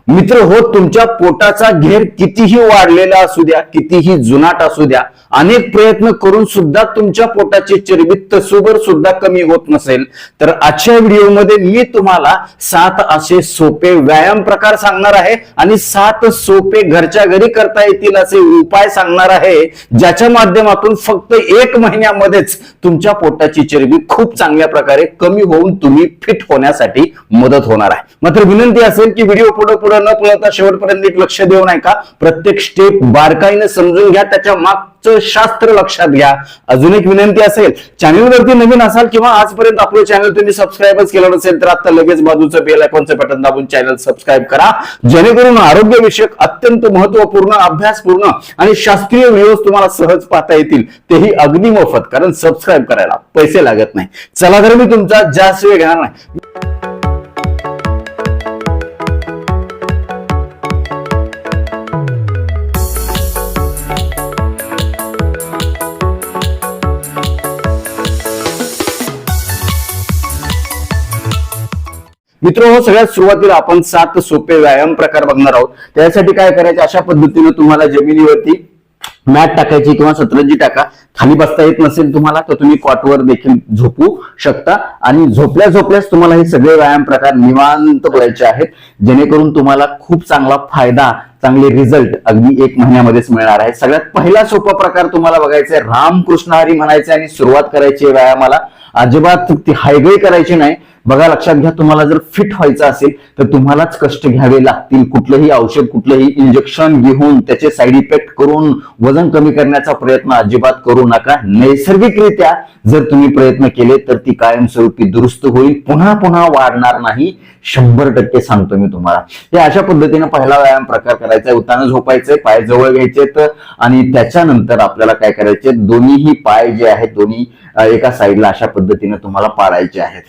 मित्र हो, तुमच्या पोटाचा घेर कितीही वाढलेला असू द्या, कितीही जुनाट असू द्या, अनेक प्रयत्न करून सुद्धा तुमच्या पोटाची चरबी तसूभर सुद्धा कमी होत नसेल, तर आजच्या व्हिडिओमध्ये मी तुम्हाला 7 असे सोपे व्यायाम प्रकार सांगणार आहे आणि 7 सोपे घरच्या घरी करता येतील असे उपाय सांगणार आहे, ज्याच्या माध्यमातून फक्त 1 महिन्यामध्येच तुमच्या पोटाची चरबी खूप चांगल्या प्रकारे कमी होऊन तुम्ही फिट होण्यासाठी मदत होणार आहे. मात्र विनंती असेल की व्हिडिओ पुढे न पळता शेवटपर्यंत नीट लक्ष देऊ नका. प्रत्येक स्टेप बारकाईने समजून घ्या, त्याच्या मागचं शास्त्र लक्षात घ्या. अजून एक विनंती असेल, चॅनलवरती नवीन असाल किंवा आजपर्यंत आपलं चॅनल तुम्ही सबस्क्राईबच केलं नसेल तर आता लगेच बाजूचं बेल आयकॉनचं बटन दाबून चॅनल सबस्क्राईब करा, जेणेकरून आरोग्यविषयक अत्यंत महत्वपूर्ण, अभ्यासपूर्ण आणि शास्त्रीय व्हिडिओज तुम्हाला सहज पाहता येतील, तेही अगदी मोफत, कारण सबस्क्राईब करायला पैसे लागत नाही. चला तर मी तुमचा जास्त वेळ घेणार नाही. मित्रांनो, सगळ्यात सुरुवातीला आपण 7 सोपे व्यायाम प्रकार बघणार आहोत. त्यासाठी काय करायचे, अशा पद्धतीने तुम्हाला जमिनीवरती मॅट टाकायची किंवा सतरंजी टाका. खाली बसता येत नसेल तुम्हाला तर तुम्ही कॉटवर देखील झोपू शकता आणि झोपल्याच तुम्हाला हे सगळे व्यायाम प्रकार निवांत करायचे आहेत, जेणेकरून तुम्हाला खूप चांगला फायदा, चांगले रिझल्ट अगदी 1 महिन्यामध्येच मिळणार आहे. सगळ्यात पहिला सोपा प्रकार तुम्हाला बघायचा आहे, रामकृष्ण हरी म्हणायचे आणि सुरुवात करायची व्यायामाला. अजिबात ती हायगई करायची नाही. बघा, लक्षात घ्या, तुम्हाला जर फिट व्हायचं असेल तर तुम्हालाच कष्ट घ्यावे लागतील. कुठलंही औषध, कुठलंही इंजेक्शन घेऊन त्याचे साईड इफेक्ट करून वजन कमी करण्याचा प्रयत्न अजिबात करू नका. नैसर्गिकरित्या जर तुम्ही प्रयत्न केले तर ती कायमस्वरूपी दुरुस्त होईल, पुन्हा पुन्हा वाढणार नाही. 100% सांगतो मी तुम्हाला. हे अशा पद्धतीने पहिला व्यायाम प्रकार करायचा आहे. उताना झोपायचंय, पाय जवळ घ्यायचेत आणि त्याच्यानंतर आपल्याला काय करायचे, दोन्हीही पाय जे आहेत दोन्ही एका साईडला अशा पद्धतीने तुम्हाला पाडायचे आहेत.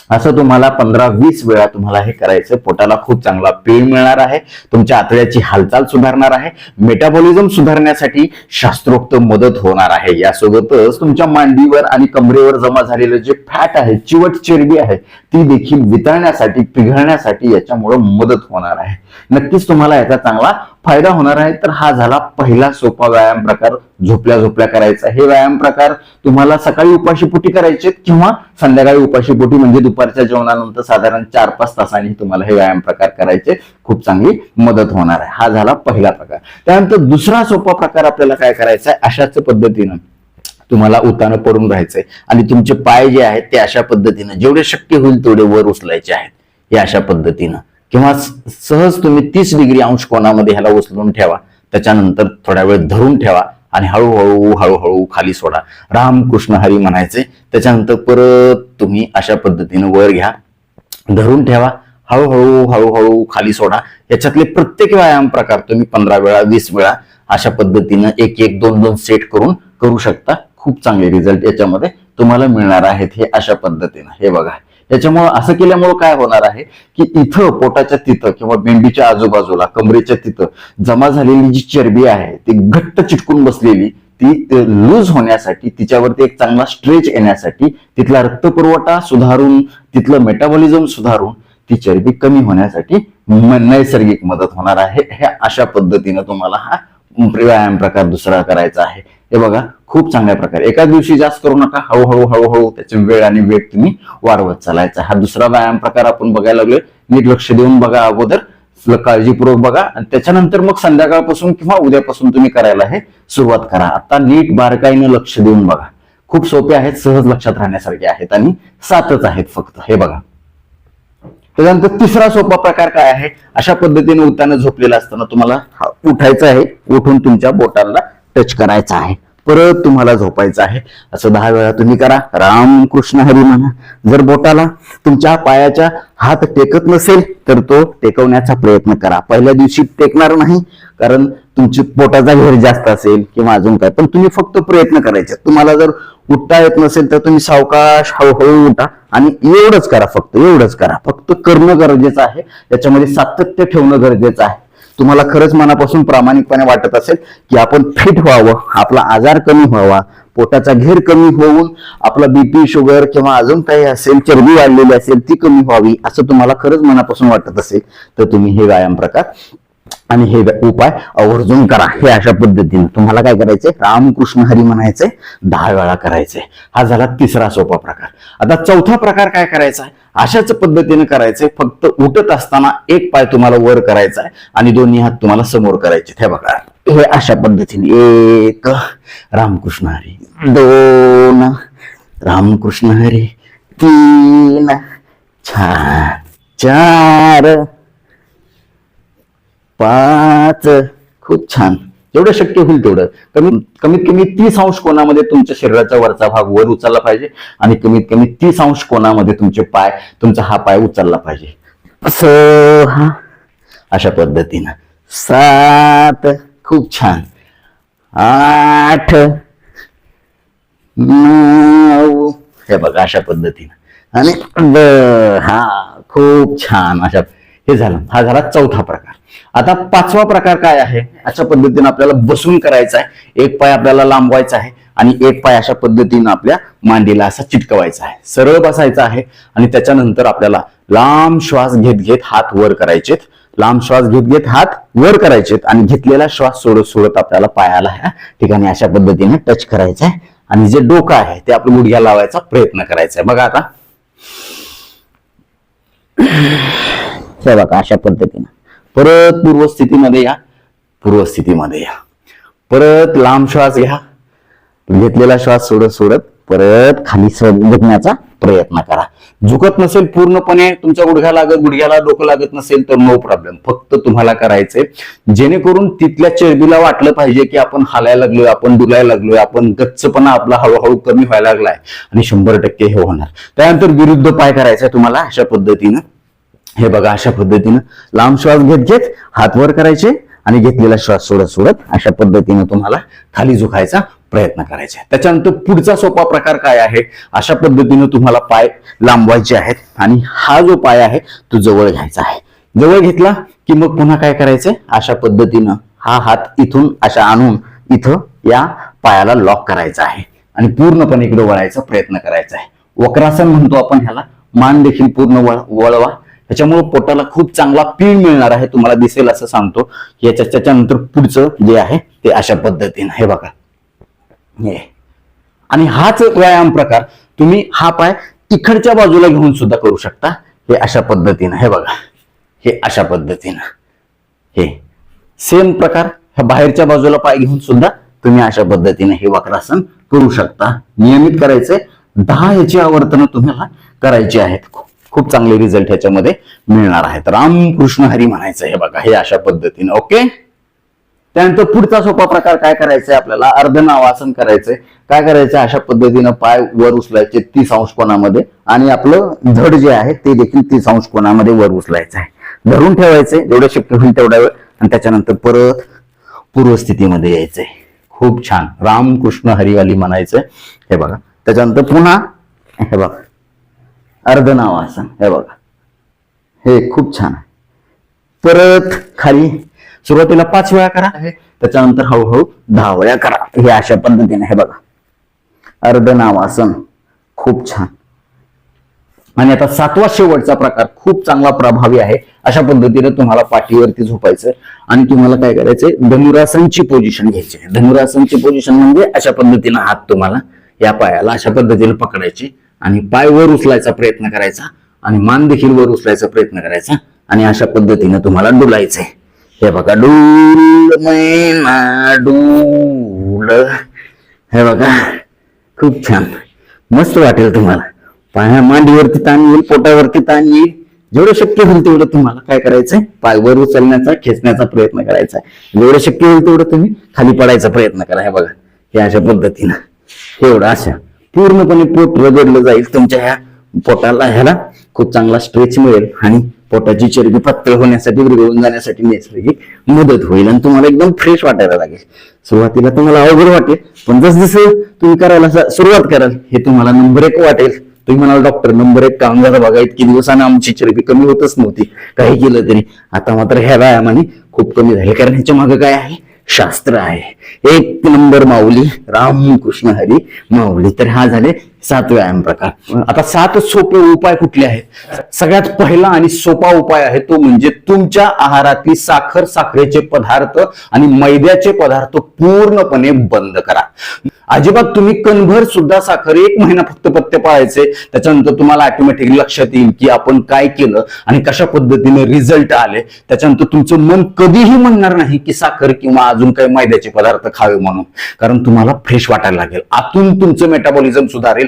असं तुम्हाला 15-20 वेळा तुम्हाला हे करायचं. पोटाला खूप चांगला पीळ मिळणार आहे, तुमच्या आतड्याची हालचाल सुधारणार आहे, मेटाबॉलिझम सुधारण्यासाठी शास्त्रोक्त मदत होणार आहे. यासोबतच तुमच्या मांडीवर आणि कमरेवर जमा झालेलं जे फॅट आहे, चिवट चरबी आहे, ती देखील वितळण्यासाठी, पिघळण्यासाठी याच्यामुळे मदत होणार आहे. नक्कीच तुम्हाला याचा चांगला फायदा होणार आहे. तर हा झाला पहिला सोपा व्यायाम प्रकार, झोपल्या करायचा. हे व्यायाम प्रकार तुम्हाला सकाळी उपाशीपोटी करायचे किंवा संध्याकाळी उपाशीपोटी, म्हणजे दुपारच्या जेवणानंतर साधारण 4-5 तासांनी तुम्हाला हे व्यायाम प्रकार करायचे. खूप चांगली मदत होणार आहे. हा झाला पहिला प्रकार. त्यानंतर दुसरा सोपा प्रकार आपल्याला काय करायचा आहे, अशाच पद्धतीनं तुम्हाला उतानं पडून राहायचंय आणि तुमचे पाय जे आहेत ते अशा पद्धतीनं जेवढे शक्य होईल तेवढे वर उचलायचे आहेत. हे अशा पद्धतीनं किंवा सहज तुम्ही 30 डिग्री अंश कोणामध्ये ह्याला उचलून ठेवा. त्याच्यानंतर थोड्या वेळ धरून ठेवा आणि हळूहळू खाली सोडा. रामकृष्ण हरी म्हणायचे. त्याच्यानंतर परत तुम्ही अशा पद्धतीनं वर घ्या, धरून ठेवा, हळूहळू खाली सोडा. याच्यातले प्रत्येक व्यायाम प्रकार तुम्ही 15 वेळा, 20 वेळा अशा पद्धतीनं 1-1, 2-2 सेट करून करू शकता. खूप चांगले रिझल्ट याच्यामध्ये तुम्हाला मिळणार आहेत. हे अशा पद्धतीनं हे बघा. त्याच्यामुळे असं केल्यामुळे काय होणार आहे की इथं पोटाच्या तिथं किंवा मेंदूच्या आजूबाजूला, कमरेच्या तिथं जमा झालेली जी चरबी आहे ती घट्ट चिटकून बसलेली, ती लूज होण्यासाठी, तिच्यावरती एक चांगला स्ट्रेच येण्यासाठी, तिथला रक्तपुरवठा सुधारून, तिथलं मेटाबॉलिझम सुधारून ती चरबी कमी होण्यासाठी नैसर्गिक मदत होणार आहे. हे अशा पद्धतीनं तुम्हाला हा व्यायाम प्रकार दुसरा करायचा आहे. हे बघा, खूप चांगल्या प्रकारे एका दिवशी जास्त करू नका, हळूहळू त्याची वेळ आणि वेग तुम्ही वाढवत चालायचा. हा दुसरा व्यायाम प्रकार आपण बघायला लागलोय. नीट लक्ष देऊन बघा, अगोदर काळजीपूर्वक बघा आणि त्याच्यानंतर मग संध्याकाळपासून किंवा उद्यापासून तुम्ही करायला हे सुरुवात करा. आता नीट बारकाईनं लक्ष देऊन बघा. खूप सोपे आहेत, सहज लक्षात राहण्यासारखे आहेत आणि 7च आहेत फक्त. हे बघा. त्याच्यानंतर तिसरा सोपा प्रकार काय आहे, अशा पद्धतीने उताना झोपलेला असताना तुम्हाला उठायचं आहे, उठून तुमच्या बोटाला टच करायचं आहे, परत तुम्हाला झोपायचं आहे. असं 10 वेळा तुम्ही करा. रामकृष्ण हरी म्हणा. जर बोटाला तुमच्या पायाच्या हात टेकत नसेल तर तो टेकवण्याचा प्रयत्न करा. पहिल्या दिवशी टेकणार नाही, कारण तुमची पोटाचा घेर जास्त असेल किंवा अजून काय, पण तुम्ही फक्त प्रयत्न करायचे. तुम्हाला जर उठता येत नसेल तर तुम्ही सावकाश हळूहळू उठा आणि एवढंच करा, फक्त एवढंच करा. फक्त करणं गरजेचं आहे, त्याच्यामध्ये सातत्य ठेवणं गरजेचं आहे. तुम्हाला खरंच मनापासून प्रामाणिकपणे वाटत असेल की आपण फिट व्हावं, आपला आजार कमी व्हावा, पोटाचा घेर कमी होऊन आपला बीपी शुगर किंवा अजून काही असेल, चरबी वाढलेली असेल ती कमी व्हावी असं तुम्हाला खरंच मनापासून वाटत असेल तर तुम्ही हे व्यायाम प्रकार आणि हे उपाय आवर्जून करा. हे अशा पद्धतीने तुम्हाला काय करायचंय, रामकृष्ण हरी म्हणायचंय 10 वेळा करायचंय. हा झाला तिसरा सोपा प्रकार. आता चौथा प्रकार काय करायचा आहे, अशाच पद्धतीने करायचंय. फक्त उठत असताना एक पाय तुम्हाला वर करायचा आहे आणि दोन्ही हात तुम्हाला समोर करायचे. हे बघा, हे अशा पद्धतीने 1 रामकृष्ण हरी, 2 रामकृष्ण हरी, 3 छान, 4 5 खूप छान. जेवढं शक्य होईल तेवढं कमीत कमी 30 अंश कोणामध्ये तुमच्या शरीराचा वरचा भाग वर उचलला पाहिजे आणि कमीत कमी 30 अंश कोणामध्ये तुमचा हा पाय उचलला पाहिजे. असं हा अशा पद्धतीनं 7 खूप छान, 8 9 हे बघा अशा पद्धतीनं आणि हा खूप छान. अशा हे झालं. हा झाला चौथा प्रकार. आता पाचवा प्रकार काय आहे, अशा पद्धतीने आपल्याला बसून करायचा आहे. एक पाय आपल्याला लांबवायचा आहे आणि एक पाय अशा पद्धतीने आपल्या मांडीला असा चिटकवायचा आहे. सरळ बसायचा आहे आणि त्याच्यानंतर आपल्याला लांब श्वास घेत घेत हात वर करायचेत. लांब श्वास घेत घेत हात वर करायचेत आणि घेतलेला श्वास सोडत सोडत आपल्याला पायाला ह्या ठिकाणी अशा पद्धतीने टच करायचं आहे आणि जे डोकं आहे ते आपलं गुडघ्या लावायचा प्रयत्न करायचा आहे. बघा आता हे बघा अशा पद्धतीने परत पूर्वस्थितीमध्ये या, पूर्वस्थितीमध्ये या. परत लांब श्वास घ्या, घेतलेला श्वास सोडत सोडत परत खाली झुकण्याचा प्रयत्न करा. झुकत नसेल पूर्णपणे, तुमच्या गुडघ्याला डोकं लागत नसेल तर नो प्रॉब्लेम. फक्त तुम्हाला करायचंय जेणेकरून तिथल्या चरबीला वाटलं पाहिजे की आपण हालायला लागलोय, आपण डुलायला लागलोय, आपण गच्चपणा आपला हळूहळू कमी व्हायला लागलाय आणि 100% हे होणार. त्यानंतर विरुद्ध पाय करायचा तुम्हाला अशा पद्धतीनं. हे बघा अशा पद्धतीनं लांब श्वास घेत घेत हात वर करायचे आणि घेतलेला श्वास सोडत सोडत अशा पद्धतीनं तुम्हाला खाली झुकायचा प्रयत्न करायचा. त्याच्यानंतर पुढचा सोपा प्रकार काय आहे, अशा पद्धतीनं तुम्हाला पाय लांबवायचे आहेत आणि हा जो पाय आहे तो जवळ घ्यायचा आहे. जवळ घेतला की मग पुन्हा काय करायचंय, अशा पद्धतीनं हा हात इथून अशा आणून इथं या पायाला लॉक करायचा आहे आणि पूर्णपणे इकडे वळायचा प्रयत्न करायचा आहे. वक्रासन म्हणतो आपण ह्याला. मान देखील पूर्ण वळवा. त्याच्यामुळे पोटाला खूप चांगला पीळ मिळणार आहे, तुम्हाला दिसेल असं सांगतो. त्याच्यानंतर पुढचं जे आहे ते अशा पद्धतीनं हे बघा. आणि हाच व्यायाम प्रकार तुम्ही हा पाय तिकडच्या बाजूला घेऊन सुद्धा करू शकता. हे अशा पद्धतीनं हे बघा, हे अशा पद्धतीनं हे सेम प्रकार ह्या बाहेरच्या बाजूला पाय घेऊन सुद्धा तुम्ही अशा पद्धतीने हे वक्रासन करू शकता. नियमित करायचे 10 याची आवर्तन तुम्हाला करायची आहेत. खूप चांगले रिझल्ट ह्याच्यामध्ये मिळणार आहेत. रामकृष्ण हरी म्हणायचं. हे बघा हे अशा पद्धतीने. ओके. त्यानंतर पुढचा सोपा प्रकार काय करायचंय, आपल्याला अर्धनावासन करायचंय. काय करायचं, अशा पद्धतीनं पाय वर उचलायचे 30 अंश कोणामध्ये आणि आपलं धड जे आहे ते देखील 30 अंश कोणामध्ये वर उचलायचं आहे. धरून ठेवायचे जेवढं शक्य होईल तेवढा वेळ आणि त्याच्यानंतर परत पूर्वस्थितीमध्ये यायचंय. खूप छान. रामकृष्ण हरिवाली म्हणायचंय. हे बघा. त्याच्यानंतर पुन्हा हे बघा अर्धनावासन. हे बघा हे खूप छान. परत खाली सुरुवातीला 5 वेळा करा, त्याच्यानंतर हळूहळू 10 वेळा करा. हे अशा पद्धतीने हे बघा अर्धनावासन. खूप छान. आणि आता 7वा शेवटचा प्रकार खूप चांगला प्रभावी आहे. अशा पद्धतीने तुम्हाला पाठीवरती झोपायचं आणि तुम्हाला काय करायचंय, धनुरासनची पोझिशन घ्यायची. धनुरासनची पोझिशन म्हणजे अशा पद्धतीने हात तुम्हाला या पायाला अशा पद्धतीने पकडायची आणि पाय वर उचलायचा प्रयत्न करायचा आणि मान देखील वर उचलायचा प्रयत्न करायचा आणि अशा पद्धतीने तुम्हाला डुलायचंय. हे बघा डूल मैना डूल. हे बघा खूप छान. मस्त वाटेल तुम्हाला. पाया मांडीवरती ताण येईल, पोटावरती ताण येईल. जेवढं शक्य होईल तेवढं तुम्हाला काय करायचंय, पाय वर उचलण्याचा खेचण्याचा प्रयत्न करायचा. जेवढं शक्य होईल तेवढं तुम्ही खाली पडायचा प्रयत्न करा. हे बघा हे अशा पद्धतीनं एवढं अशा पूर्णपणे पोट रगडलं जाईल. तुमच्या ह्या पोटाला ह्याला खूप चांगला स्ट्रेच मिळेल आणि पोटाची चरबी पातळ होण्यासाठी, विरघळून जाण्यासाठी नैसर्गिक मदत होईल आणि तुम्हाला एकदम फ्रेश वाटायला लागेल. सुरुवातीला तुम्हाला अवघड वाटेल पण जसं तुम्ही करायला सुरुवात कराल हे तुम्हाला नंबर 1 वाटेल. तुम्ही म्हणाल डॉक्टर नंबर 1 काम झालं बघा, इतकी दिवसाने आमची चरबी कमी होतच नव्हती काही केलं तरी, आता मात्र ह्या व्यायामाने खूप कमी झाली. कारण ह्याच्या मागे काय आहे, शास्त्र आहे। एक नंबर माऊली, रामकृष्ण हरी माऊली। तर हा झाले 7 व्यायाम प्रकार। आता 7 सोपे उपाय कुठले आहेत? सगळ्यात पहिला आणि सोपा उपाय आहे तो म्हणजे तुमच्या आहारातली साखर, साखरेचे पदार्थ आणि मैद्याचे पदार्थ पूर्णपणे बंद करा। अजिबात तुम्ही कणभर सुद्धा साखर 1 महिना फक्त पथ्य पाळायचे। त्याच्यानंतर तुम्हाला ऑटोमॅटिकली लक्षात येईल की आपण काय केलं आणि कशा पद्धतीने रिझल्ट आले। त्याच्यानंतर तुमचं मन कधीही म्हणणार नाही की साखर किंवा अजून काही मैद्याचे पदार्थ खावे म्हणून, कारण तुम्हाला फ्रेश वाटायला लागेल। आतून तुमचं मेटाबॉलिझम सुधारेल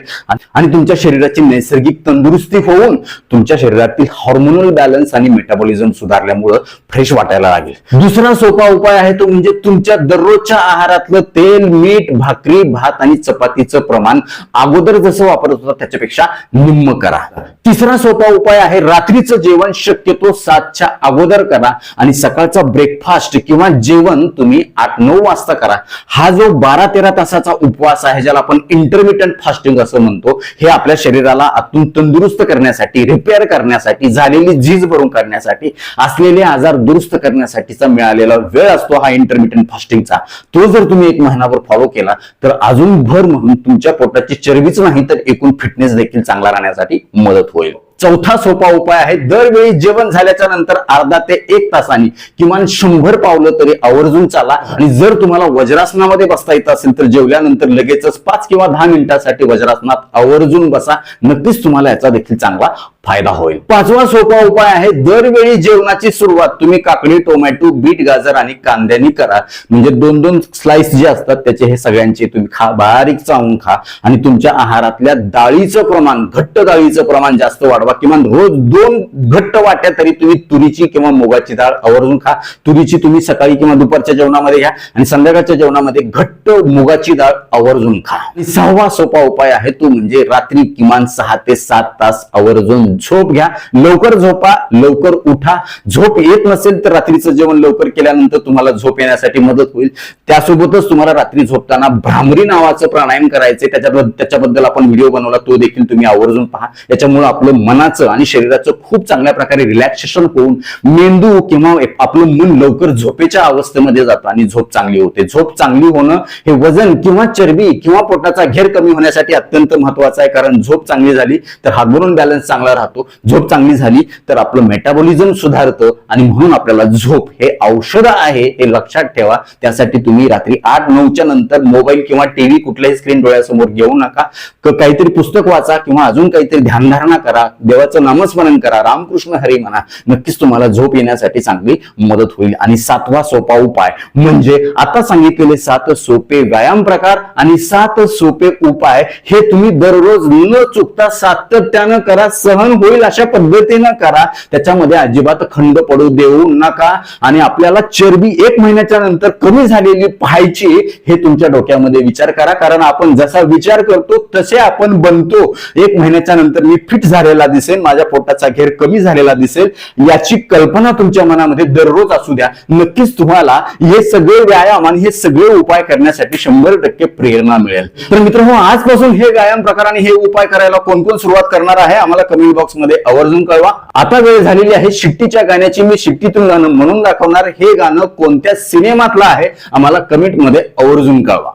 आणि तुमच्या शरीराची नैसर्गिक तंदुरुस्ती होऊन तुमच्या शरीरातील हार्मोनल बॅलन्स आणि मेटाबॉलिझम सुधारल्यामुळे फ्रेश वाटायला लागेल। दुसरा सोपा उपाय आहे तो म्हणजे तुमच्या दररोजच्या आहारातलं तेल, मीठ, भाकरी, भात आणि चपातीचं प्रमाण अगोदर जसं वापरत होता त्याच्यापेक्षा निम्म करा। तिसरा सोपा उपाय आहे रात्रीचं जेवण शक्यतो 7च्या अगोदर करा आणि सकाळचा ब्रेकफास्ट किंवा जेवण तुम्ही 8-9 वाजता करा। हा जो 12-13 तासाचा उपवास आहे, ज्याला आपण इंटरमिटंट फास्टिंग असं म्हणतो, हे आपल्या शरीराला आतून तंदुरुस्त करण्यासाठी, रिपेअर करण्यासाठी, झालेली झीज भरून काढण्यासाठी, असलेले आजार दुरुस्त करण्यासाठीचा मिळालेला वेळ असतो हा इंटरमिटंट फास्टिंगचा। तो जर तुम्ही 1 महिनाभर फॉलो केला तर अजून भर म्हणून तुमच्या पोटाची चरबीच नाही तर एकूण फिटनेस देखील चांगला राहण्यासाठी मदत होईल। चौथा सोपा उपाय आहे दरवेळी जेवण झाल्याच्या नंतर अर्धा ते 1 तासांनी किमान 100 पावलं तरी आवर्जून चाला। आणि जर तुम्हाला वज्रासनामध्ये बसता येत असेल तर जेवल्यानंतर लगेचच 5 किंवा 10 मिनिटांसाठी वज्रासनात आवर्जून बसा। नक्कीच तुम्हाला याचा देखील चांगला फायदा होईल। 5वा सोपा उपाय आहे दरवेळी जेवणाची सुरुवात तुम्ही काकडी, टोमॅटो, बीट, गाजर आणि कांद्यानी करा। म्हणजे 2-2 स्लाइस जे असतात त्याचे हे सगळ्यांचे तुम्ही खा, बारीक चावून खा आणि तुमच्या आहारातल्या डाळीचं प्रमाण, घट्ट डाळीचं प्रमाण जास्त वाढवा। किमान रोज 2 घट्ट वाट्या तरी तुम्ही तुरीची किंवा मुगाची डाळ आवर्जून खा। तुरीची तुम्ही सकाळी किंवा दुपारच्या जेवणामध्ये घ्या आणि संध्याकाळच्या जेवणामध्ये घट्ट मुगाची डाळ आवर्जून खा। 6वा सोपा उपाय आहे तो म्हणजे रात्री किमान 6 ते 7 तास आवर्जून झोप घ्या। लवकर झोपा, लवकर उठा। झोप येत नसेल तर रात्रीचं जेवण लवकर केल्यानंतर तुम्हाला झोप येण्यासाठी मदत होईल। त्यासोबतच तुम्हाला रात्री झोपताना भ्रामरी नावाचं प्राणायाम करायचे, त्याच्याबद्दल आपण व्हिडिओ बनवला, तो देखील तुम्ही आवर्जून पहा। याच्यामुळे आपलं मनाचं आणि शरीराचं खूप चांगल्या प्रकारे रिलॅक्सेशन होऊन मेंदू किंवा आपलं मन लवकर झोपेच्या अवस्थेमध्ये जातं आणि झोप चांगली होते। झोप चांगली होणं हे वजन किंवा चरबी किंवा पोटाचा घेर कमी होण्यासाठी अत्यंत महत्वाचं आहे, कारण झोप चांगली झाली तर हार्मोन बॅलन्स चांगला राहतो। झोप चांगली झाली तर आपलं मेटाबॉलिझम सुधारतं आणि म्हणून आपल्याला झोप हे औषध आहे हे लक्षात ठेवा। त्यासाठी तुम्ही रात्री 8-9च्या नंतर मोबाईल किंवा टीव्ही कुठल्याही स्क्रीन डोळ्यासमोर घेऊ नका। काहीतरी पुस्तक वाचा किंवा अजून काहीतरी ध्यानधारणा करा, देवाचं नामस्मरण करा, रामकृष्ण हरी म्हणा। नक्कीच तुम्हाला झोप येण्यासाठी चांगली मदत होईल। आणि 7वा सोपा उपाय म्हणजे आता सांगितलेले 7 सोपे व्यायाम प्रकार आणि 7 सोपे उपाय हे तुम्ही दररोज न चुकता सातत्यानं करा, सहन होईल अशा पद्धतीनं करा। त्याच्यामध्ये अजिबात खंड पडू देऊ नका आणि आपल्याला चरबी 1 महिन्याच्या नंतर कमी झालेली पाहायची हे तुमच्या डोक्यामध्ये विचार करा, कारण आपण जसा विचार करतो तसे आपण बनतो। 1 महिन्याच्या नंतर मी फिट झालेला दिसेल, माझ्या पोटाचा घेर कमी झालेला दिसेल, याची कल्पना तुमच्या मनामध्ये दररोज असू द्या। नक्कीच तुम्हाला हे सगळे व्यायाम आणि हे सगळे उपाय करण्यासाठी 100% प्रेरणा मिळेल। तर मित्रांनो, आजपासून हे व्यायाम प्रकार आणि हे उपाय करायला कोण कोण सुरुवात करणार आहे आम्हाला कमेंट बॉक्स मध्ये आवर्जून कळवा। आता वेळ झालेली आहे शिट्टीच्या गाण्याची। मी शिट्टीतून गाणं म्हणून दाखवणार, हे गाणं कोणत्या सिनेमातलं आहे आम्हाला कमेंट मध्ये आवर्जून कळवा।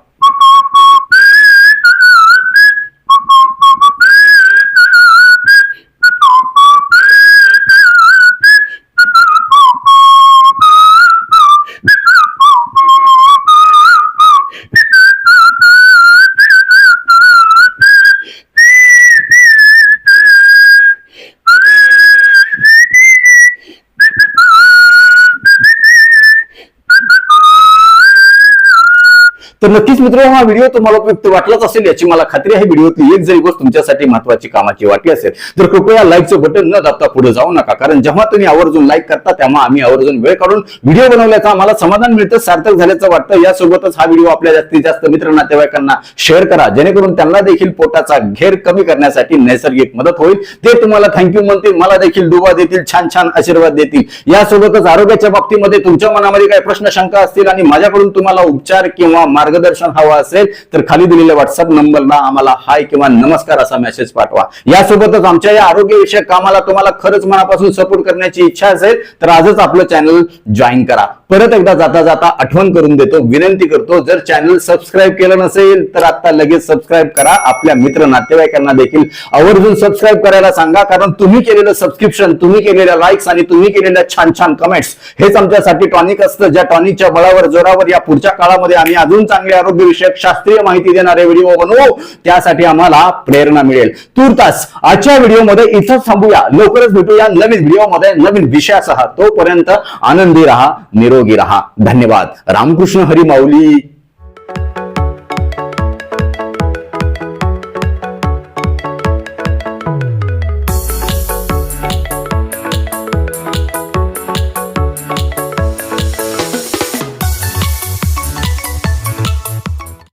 तर नक्कीच मित्रांनो, हा व्हिडिओ तुम्हाला उपयुक्त वाटलाच असेल याची मला खात्री आहे। व्हिडिओतली एक जरी गोष्ट तुमच्यासाठी महत्वाची, कामाची वाटली असेल तर कृपया लाईकचं बटन न दाबता पुढे जाऊ नका, कारण जेव्हा तुम्ही आवर्जून लाईक करता तेव्हा आम्ही आवर्जून वेळ काढून व्हिडिओ बनवल्याचं आम्हाला समाधान मिळतं, सार्थक झाल्याचं वाटतं। यासोबतच हा व्हिडिओ आपल्या जास्तीत जास्त मित्र नातेवाईकांना शेअर करा, जेणेकरून त्यांना देखील पोटाचा घेर कमी करण्यासाठी नैसर्गिक मदत होईल। ते तुम्हाला थँक्यू म्हणतील, मला देखील दुवा देतील, छान छान आशीर्वाद देतील। यासोबतच आरोग्याच्या बाबतीमध्ये तुमच्या मनामध्ये काही प्रश्न, शंका असतील आणि माझ्याकडून तुम्हाला उपचार किंवा मार्गदर्शन हवा असेल तर खाली दिलेल्या व्हॉट्सअप नंबरला आम्हाला हाय किंवा नमस्कार असा मेसेज पाठवा। यासोबतच आमच्या या आरोग्यविषयक कामाला तुम्हाला खरंच मनापासून सपोर्ट करण्याची इच्छा असेल तर आजच आपलं चॅनल जॉईन करा। परत एकदा जाता जाता आठवण करून देतो, विनंती करतो, जर चॅनल सबस्क्राईब केलं नसेल तर आता लगेच सबस्क्राईब करा. आपल्या मित्र नातेवाईकांना देखील आवर्जून सबस्क्राईब करायला सांगा, कारण तुम्ही केलेलं सबस्क्रिप्शन, तुम्ही केलेल्या लाईक्स आणि तुम्ही केलेल्या छान छान कमेंट्स हेच आमच्यासाठी टॉनिक असतं, ज्या टॉनिकच्या बळावर जोरावर या पुढच्या काळामध्ये आम्ही अजून चांगले आरोग्यविषयक शास्त्रीय माहिती देणारे व्हिडिओ बनवू, त्यासाठी आम्हाला प्रेरणा मिळेल. तूर्तास आजच्या व्हिडिओमध्ये इथंच थांबूया. लवकरच भेटूया नवीन व्हिडिओमध्ये नवीन विषयासह. तोपर्यंत आनंदी रहा, निरोगी रहा. धन्यवाद. रामकृष्ण हरी माऊली.